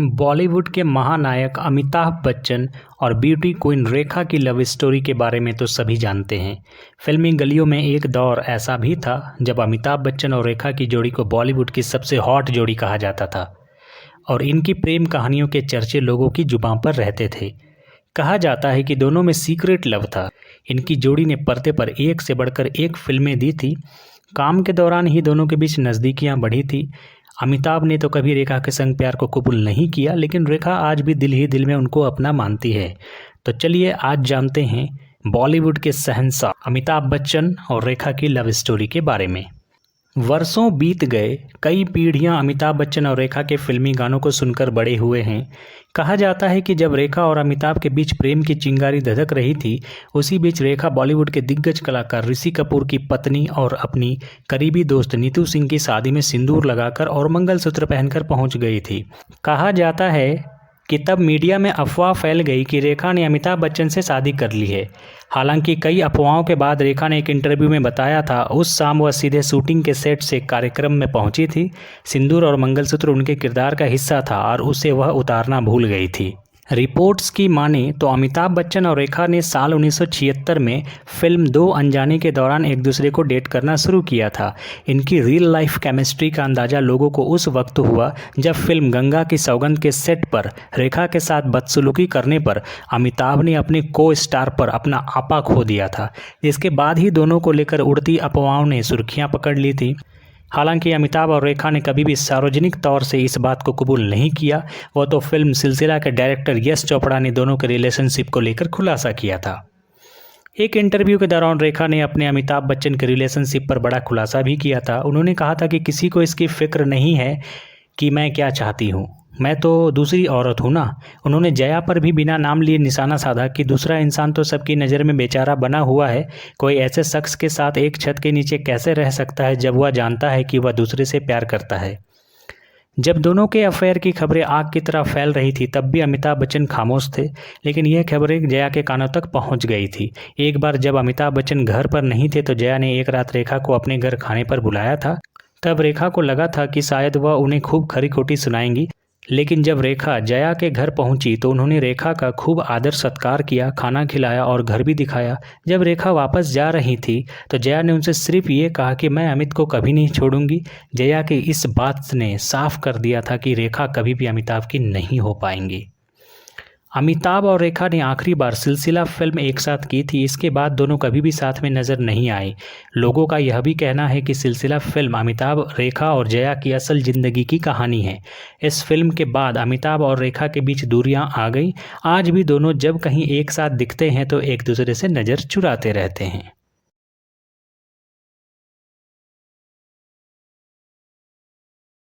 बॉलीवुड के महानायक अमिताभ बच्चन और ब्यूटी क्वीन रेखा की लव स्टोरी के बारे में तो सभी जानते हैं। फिल्मी गलियों में एक दौर ऐसा भी था जब अमिताभ बच्चन और रेखा की जोड़ी को बॉलीवुड की सबसे हॉट जोड़ी कहा जाता था और इनकी प्रेम कहानियों के चर्चे लोगों की जुबान पर रहते थे। कहा जाता है कि दोनों में सीक्रेट लव था। इनकी जोड़ी ने पर्दे पर एक से बढ़कर एक फिल्में दी थी। काम के दौरान ही दोनों के बीच नज़दीकियां बढ़ी थी। अमिताभ ने तो कभी रेखा के संग प्यार को कबूल नहीं किया, लेकिन रेखा आज भी दिल ही दिल में उनको अपना मानती है। तो चलिए आज जानते हैं बॉलीवुड के शहंशाह अमिताभ बच्चन और रेखा की लव स्टोरी के बारे में। वर्षों बीत गए, कई पीढ़ियां अमिताभ बच्चन और रेखा के फिल्मी गानों को सुनकर बड़े हुए हैं। कहा जाता है कि जब रेखा और अमिताभ के बीच प्रेम की चिंगारी धधक रही थी, उसी बीच रेखा बॉलीवुड के दिग्गज कलाकार ऋषि कपूर की पत्नी और अपनी करीबी दोस्त नीतू सिंह की शादी में सिंदूर लगाकर और मंगलसूत्र पहनकर पहुंच गई थी। कहा जाता है कि तब मीडिया में अफवाह फैल गई कि रेखा ने अमिताभ बच्चन से शादी कर ली है। हालांकि कई अफवाहों के बाद रेखा ने एक इंटरव्यू में बताया था, उस शाम वह सीधे शूटिंग के सेट से कार्यक्रम में पहुंची थी। सिंदूर और मंगलसूत्र उनके किरदार का हिस्सा था और उसे वह उतारना भूल गई थी। रिपोर्ट्स की माने तो अमिताभ बच्चन और रेखा ने साल 1976 में फिल्म दो अनजाने के दौरान एक दूसरे को डेट करना शुरू किया था। इनकी रियल लाइफ केमिस्ट्री का अंदाज़ा लोगों को उस वक्त हुआ जब फिल्म गंगा की सौगंध के सेट पर रेखा के साथ बदसलूकी करने पर अमिताभ ने अपने को स्टार पर अपना आपा खो दिया था। इसके बाद ही दोनों को लेकर उड़ती अफवाहों ने सुर्खियां पकड़ ली थी। हालांकि अमिताभ और रेखा ने कभी भी सार्वजनिक तौर से इस बात को कबूल नहीं किया। वह तो फिल्म सिलसिला के डायरेक्टर यश चोपड़ा ने दोनों के रिलेशनशिप को लेकर खुलासा किया था। एक इंटरव्यू के दौरान रेखा ने अपने अमिताभ बच्चन के रिलेशनशिप पर बड़ा खुलासा भी किया था। उन्होंने कहा था कि किसी को इसकी फिक्र नहीं है कि मैं क्या चाहती हूँ, मैं तो दूसरी औरत हूँ ना। उन्होंने जया पर भी बिना नाम लिए निशाना साधा कि दूसरा इंसान तो सबकी नज़र में बेचारा बना हुआ है। कोई ऐसे शख्स के साथ एक छत के नीचे कैसे रह सकता है जब वह जानता है कि वह दूसरे से प्यार करता है। जब दोनों के अफेयर की खबरें आग की तरह फैल रही थी, तब भी अमिताभ बच्चन खामोश थे, लेकिन यह खबरें जया के कानों तक पहुंच गई थी। एक बार जब अमिताभ बच्चन घर पर नहीं थे तो जया ने एक रात रेखा को अपने घर खाने पर बुलाया था। तब रेखा को लगा था कि शायद वह उन्हें खूब खरी खोटी सुनाएंगी, लेकिन जब रेखा जया के घर पहुंची तो उन्होंने रेखा का खूब आदर सत्कार किया, खाना खिलाया और घर भी दिखाया। जब रेखा वापस जा रही थी तो जया ने उनसे सिर्फ ये कहा कि मैं अमित को कभी नहीं छोड़ूंगी। जया की इस बात ने साफ कर दिया था कि रेखा कभी भी अमिताभ की नहीं हो पाएंगी। अमिताभ और रेखा ने आखिरी बार सिलसिला फिल्म एक साथ की थी। इसके बाद दोनों कभी भी साथ में नज़र नहीं आए। लोगों का यह भी कहना है कि सिलसिला फिल्म अमिताभ, रेखा और जया की असल ज़िंदगी की कहानी है। इस फिल्म के बाद अमिताभ और रेखा के बीच दूरियां आ गई। आज भी दोनों जब कहीं एक साथ दिखते हैं तो एक दूसरे से नज़र चुराते रहते हैं।